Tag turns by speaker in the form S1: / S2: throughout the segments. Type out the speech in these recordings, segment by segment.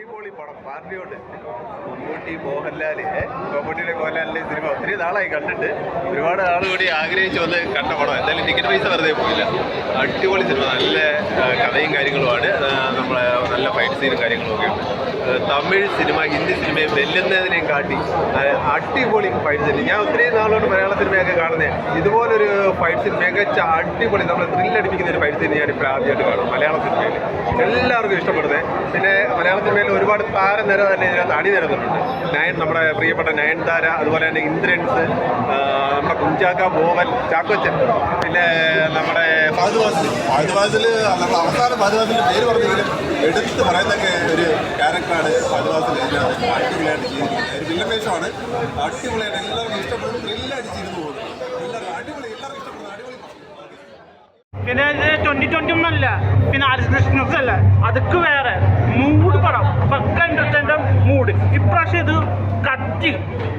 S1: അടിപൊളി പടം പാർട്ടിയോട് മമ്മൂട്ടി മോഹൻലാലിന്റെ സിനിമ ഒത്തിരി നാളായി കണ്ടിട്ട് ഒരുപാട് കൂടി ആഗ്രഹിച്ച് വന്ന് കണ്ട പടം. എന്തായാലും ടിക്കറ്റ് പൈസ വെറുതെ പോയില്ല. അടിപൊളി സിനിമ, നല്ല കഥയും കാര്യങ്ങളുമാണ്. നമ്മളെ നല്ല ഫൈറ്റ് സീനും കാര്യങ്ങളും ഒക്കെ ഉണ്ട്. തമിഴ് സിനിമ ഹിന്ദി സിനിമയെ വെല്ലുന്നതിനെയും കാട്ടി അടിപൊളി ഫൈറ്റ് സീൻ. ഞാൻ ഒത്തിരി നാളോട് മലയാള സിനിമയൊക്കെ കാണുന്നത് ഇതുപോലൊരു ഫൈറ്റ് സീൻ മികച്ച അടിപൊളി നമ്മൾ ത്രില്ലടിപ്പിക്കുന്ന ഒരു ഫൈറ്റ് സീൻ ഞാനിപ്പോൾ ആദ്യമായിട്ട് കാണും മലയാള സിനിമയിൽ. എല്ലാവർക്കും ഇഷ്ടപ്പെടുന്നത്. പിന്നെ മലയാള സിനിമയിൽ ഒരുപാട് താരനിര തന്നെ ഇതിനകത്ത് അണിനിരന്നിട്ടുണ്ട്. നമ്മുടെ പ്രിയപ്പെട്ട നയൻതാര, അതുപോലെ തന്നെ ഇന്ദ്രൻസ്, നമ്മുടെ കുഞ്ചാക്ക ബോബൻ, ചാക്കോച്ചൻ, പിന്നെ നമ്മുടെ ഫഹദ്വാസിൽ അവസാനം ഫഹദ്വാസിൻ്റെ പേര് പറഞ്ഞെങ്കിലും എടുത്ത് പറയുന്നൊക്കെ ഒരു ക്യാരക്ടറാണ് ഫഹദ്വാസിൽ. അടിപൊളിയായിട്ട് ചെയ്തിരിക്കുന്നത് ഒരു വില്ലൻ വേഷമാണ്. അടിപൊളിയായിട്ട് എല്ലാവർക്കും ഇഷ്ടപ്പെടുന്നു. ത്രില്ലടിച്ചിരുന്നു പോകുന്നു. എല്ലാവർക്കും അടിപൊളി, എല്ലാവർക്കും ഇഷ്ടപ്പെടുന്നു. അടിപൊളി.
S2: പിന്നെ 2020 ഒന്നല്ല, പിന്നെ ആർട്ടിഫിഷ്യൽസ് അല്ല, അതൊക്കെ വേറെ മൂഡ് പടം, പക്ക എൻ്റർടൈൻ്റെ മൂഡ്. ഇപ്രാവശ്യം ഇത് കട്ടി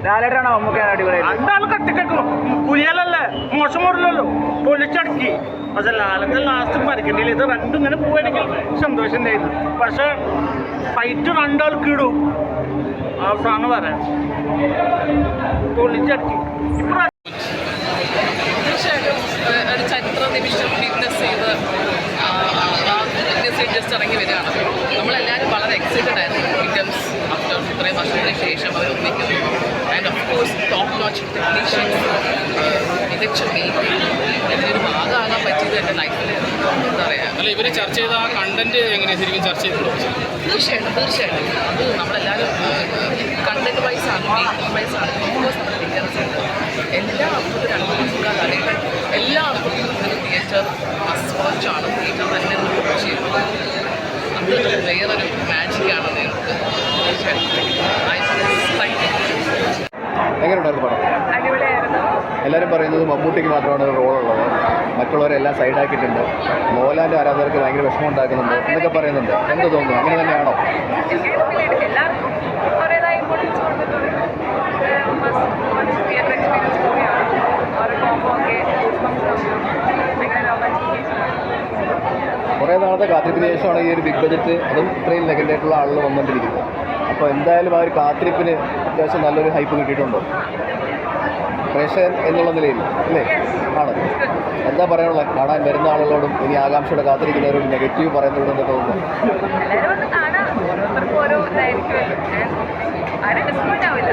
S3: ലാലേട്ടാണോ മമ്മൂക്കാണ് അടിപൊളി?
S2: രണ്ടാളും കട്ടിക്കെട്ടും. പുലിയലല്ലേ, മോശം മോഡലല്ലോ, പൊളിച്ചടക്കി. പക്ഷെ ലാലത്തെ ലാസ്റ്റ് മരിക്കണ്ടില്ല. ഇത് രണ്ടും ഇങ്ങനെ പോവുകയാണെങ്കിൽ സന്തോഷം ഉണ്ടായിരുന്നു. പക്ഷെ ഫൈറ്റ് രണ്ടാൾക്ക് ഇടും അവസാനം വരെ പൊളിച്ചടക്കി.
S4: തീർച്ചയായിട്ടും ഒരു ചരിത്ര നിമിഷം വിറ്റ്നസ് ചെയ്ത് ജസ്റ്റ് ഇറങ്ങി വരികയാണ്. നമ്മളെല്ലാവരും വളരെ എക്സൈറ്റഡ് ആയിരുന്നു. വിക്ടംസ് ആഫ്റ്റർ ഇത്രയും വർഷത്തിന് ശേഷം അവർ ഒന്നിക്കുന്നു. And of course top notch technicians, മികച്ച മേക്കിംഗ്, ഇതിനൊരു ഭാഗമാകാൻ പറ്റിയത് എൻ്റെ ലൈഫിൽ എന്താ പറയുക.
S5: അല്ല, ഇവർ ചർച്ച ചെയ്ത ആ കണ്ടന്റ് എങ്ങനെയാണ് ശരിക്കും ചർച്ച ചെയ്തിട്ടുള്ളൂ?
S4: തീർച്ചയായിട്ടും അത് നമ്മളെല്ലാവരും കണ്ടന്റ് വൈസാണ്, മേക്കിംഗ് വൈസാണ്. ഓഫ്കോഴ്സ് നമ്മൾ ഡിഫറൻസ് ഉണ്ട്. എല്ലാ അർത്ഥത്തിലും 2 മാസക്കാർ അറിയാൻ എല്ലാ അർത്ഥത്തിലും ഇതിന് തിയേറ്റർ മസ്റ്റ് വാച്ചാണ്. തിയേറ്റർ തന്നെ ചെയ്യുന്നത് അത് വേറൊരു മാജിക്കാണ് നിങ്ങൾക്ക്.
S3: എങ്ങനെയുണ്ടായിരുന്നു പടം?
S4: അടിപൊളിയായിരുന്നു.
S3: എല്ലാവരും പറയുന്നത് മമ്മൂട്ടിക്ക് മാത്രമാണ് ഒരു റോളുള്ളത്, മറ്റുള്ളവരെല്ലാം സൈഡാക്കിയിട്ടുണ്ട്, മോഹൻലാലിൻ്റെ ആരാധകർക്ക് ഭയങ്കര വിഷമം ഉണ്ടാക്കുന്നുണ്ട് എന്നൊക്കെ പറയുന്നുണ്ട്. എന്ത് തോന്നുന്നു, അങ്ങനെ തന്നെയാണോ?
S4: എല്ലാവർക്കും അവരുടേതായ ഇമ്പോർട്ടൻസ് കൊടുത്തിട്ടുണ്ട്. തിയേറ്റർ എക്സ്പീരിയൻസ് കൂടിയാണ്. അവരുടെ കോമ്പോ ഒക്കെ
S3: കുറേ നാളത്തെ കാത്തിരിപ്പിന് ശേഷമാണ് ഈ ഒരു ബിഗ് ബഡ്ജറ്റ്, അതും ഇത്രയും ലെഗൻഡായിട്ടുള്ള ആളുകൾ വന്നുകൊണ്ടിരിക്കുന്നത്. അപ്പോൾ എന്തായാലും ആ ഒരു കാത്തിരിപ്പിന് അത്യാവശ്യം നല്ലൊരു ഹൈപ്പ് കിട്ടിയിട്ടുണ്ടോ പ്രേക്ഷകൻ എന്നുള്ള നിലയിൽ? അല്ലേ? ആണ്. എന്താ പറയാനുള്ളത് കാണാൻ വരുന്ന ആളുകളോടും ഇനി ആകാംക്ഷയോടെ കാത്തിരിക്കുന്നവരോട് നെഗറ്റീവ് പറയുന്നവരോട് എന്താ തോന്നുന്നു?
S4: ഓരോരുത്തർക്കും ഓരോ ഇതായിരിക്കും. ആരും ഡിസ്കൗണ്ട് ആവില്ല.